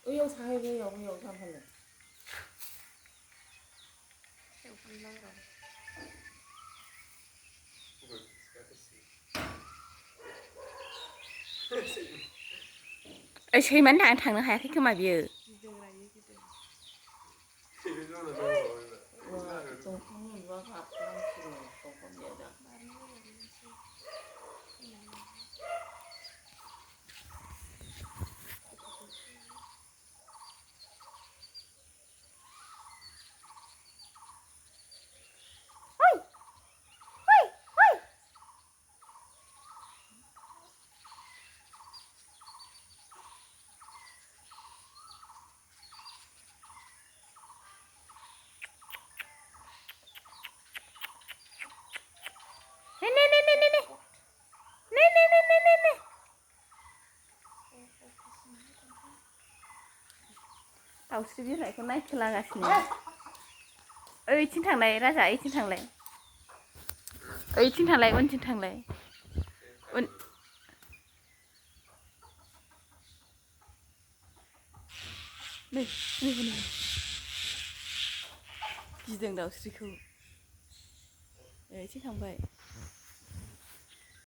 बैयाव साहाय बैयाव थांफानो ओइ सैमानि थांनो हायाखै खोमा बियो दंफां मोनबा गाखोनांसिगौ दंफां गैयादा दाउस्रि बिरनायखौ नायखोलागासिनो ओइथिं थांलाय राजा ओइथिं थांलाय ओइथिं थांलाय उनथिं थांलाय उन नै गिदों दाउस्रिखौ ओइथिं थांबाय